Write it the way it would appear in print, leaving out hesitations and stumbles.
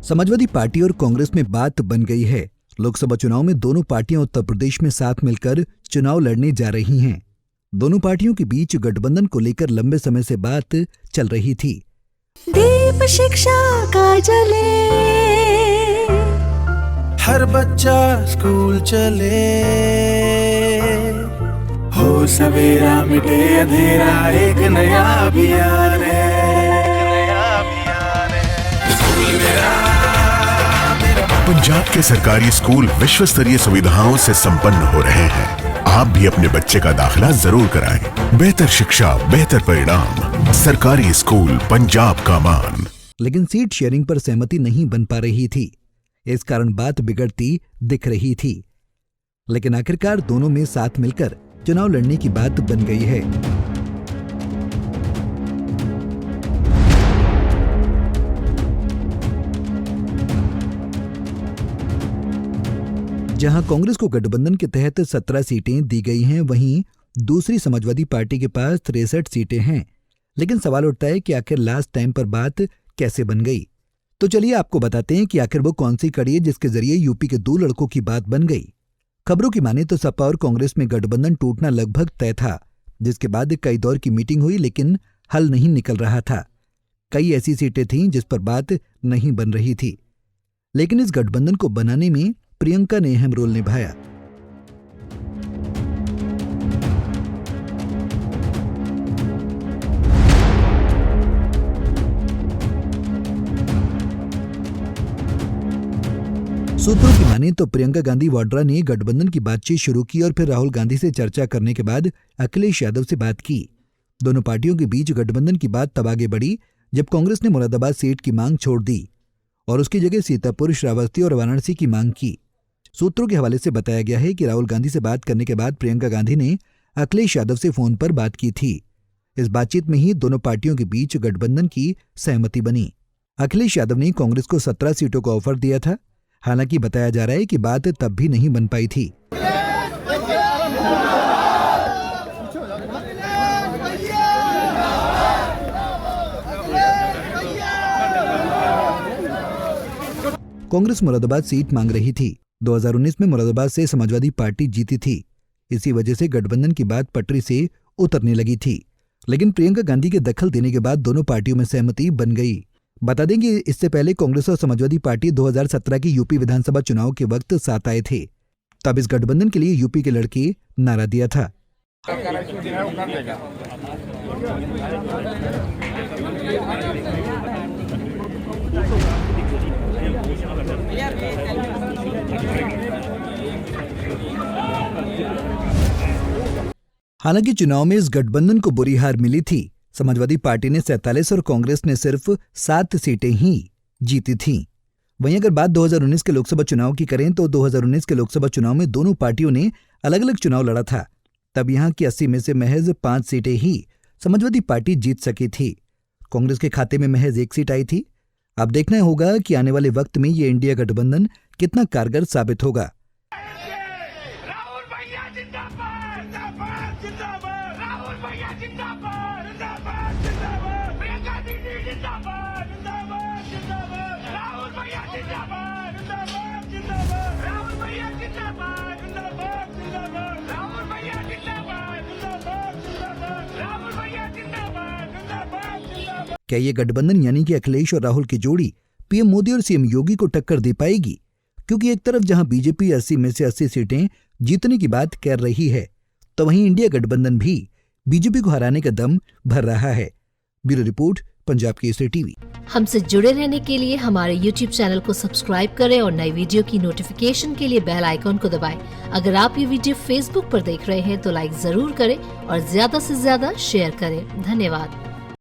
Samajwadi party और कांग्रेस में बात बन गई है। लोकसभा चुनाव में दोनों पार्टियां उत्तर प्रदेश में साथ मिलकर चुनाव लड़ने जा रही हैं। दोनों पार्टियों के बीच गठबंधन को लेकर लंबे समय से बात चल रही थी। दीप शिक्षा का जले, हर बच्चा स्कूल चले, हो सवेरा मिटे अंधेरा, एक नया अभियान है। पंजाब के सरकारी स्कूल विश्व स्तरीय सुविधाओं से संपन्न हो रहे हैं। आप भी अपने बच्चे का दाखिला जरूर कराएं। बेहतर शिक्षा, बेहतर परिणाम, सरकारी स्कूल पंजाब का मान। लेकिन सीट शेयरिंग पर सहमति नहीं बन पा रही थी। इस कारण बात बिगड़ती दिख रही थी। लेकिन आखिरकार दोनों में साथ मिलकर चुनाव लड़ने की बात बन गई है। जहां कांग्रेस को गठबंधन के तहत 17 सीटें दी गई हैं, वहीं दूसरी समाजवादी पार्टी के पास 63 सीटें हैं। लेकिन सवाल उठता है कि आखिर लास्ट टाइम पर बात कैसे बन गई। तो चलिए आपको बताते हैं कि आखिर वो कौन सी कड़ी है जिसके जरिए यूपी के दो लड़कों की बात बन गई। खबरों की माने तो सपा और कांग्रेस में गठबंधन टूटना लगभग तय था, जिसके बाद कई दौर की मीटिंग हुई लेकिन हल नहीं निकल रहा था। कई ऐसी सीटें थीं जिस पर बात नहीं बन रही थी। लेकिन इस गठबंधन को बनाने में प्रियंका ने अहम रोल निभाया। सूत्रों की माने तो प्रियंका गांधी वाड्रा ने गठबंधन की बातचीत शुरू की और फिर राहुल गांधी से चर्चा करने के बाद अखिलेश यादव से बात की। दोनों पार्टियों के बीच गठबंधन की बात तब आगे बढ़ी जब कांग्रेस ने मुरादाबाद सीट की मांग छोड़ दी और उसकी जगह सीतापुर, श्रावस्ती और वाराणसी की मांग की। सूत्रों के हवाले से बताया गया है कि राहुल गांधी से बात करने के बाद प्रियंका गांधी ने अखिलेश यादव से फोन पर बात की थी। इस बातचीत में ही दोनों पार्टियों के बीच गठबंधन की सहमति बनी। अखिलेश यादव ने कांग्रेस को 17 सीटों का ऑफर दिया था। हालांकि बताया जा रहा है कि बात तब भी नहीं बन पाई थी। कांग्रेस मुरादाबाद सीट मांग रही थी। 2019 में मुरादाबाद से समाजवादी पार्टी जीती थी। इसी वजह से गठबंधन की बात पटरी से उतरने लगी थी। लेकिन प्रियंका गांधी के दखल देने के बाद दोनों पार्टियों में सहमति बन गई। बता दें कि इससे पहले कांग्रेस और समाजवादी पार्टी 2017 की यूपी विधानसभा चुनाव के वक्त साथ आए थे। तब इस गठबंधन के लिए यूपी के लड़के नारा दिया था। हालांकि चुनाव में इस गठबंधन को बुरी हार मिली थी। समाजवादी पार्टी ने 47 और कांग्रेस ने सिर्फ 7 सीटें ही जीती थीं। वहीं अगर बात 2019 के लोकसभा चुनाव की करें तो 2019 के लोकसभा चुनाव में दोनों पार्टियों ने अलग अलग चुनाव लड़ा था। तब यहां की 80 में से महज 5 सीटें ही समाजवादी पार्टी जीत सकी थी। कांग्रेस के खाते में महज 1 सीट आई थी। अब देखना होगा कि आने वाले वक्त में ये इंडिया गठबंधन कितना कारगर साबित होगा। क्या ये गठबंधन यानी कि अखिलेश और राहुल की जोड़ी पीएम मोदी और सीएम योगी को टक्कर दे पाएगी? क्योंकि एक तरफ जहां बीजेपी 80 में से 80 सीटें जीतने की बात कर रही है, तो वहीं इंडिया गठबंधन भी बीजेपी को हराने का दम भर रहा है। Bureau report, Punjab Kesari TV. हमसे जुड़े रहने के लिए हमारे YouTube चैनल को सब्सक्राइब करें और नई वीडियो की नोटिफिकेशन के लिए बेल आइकॉन को दबाएं। अगर आप ये वीडियो Facebook पर देख रहे हैं तो लाइक जरूर करें और ज्यादा से ज्यादा शेयर करें। धन्यवाद।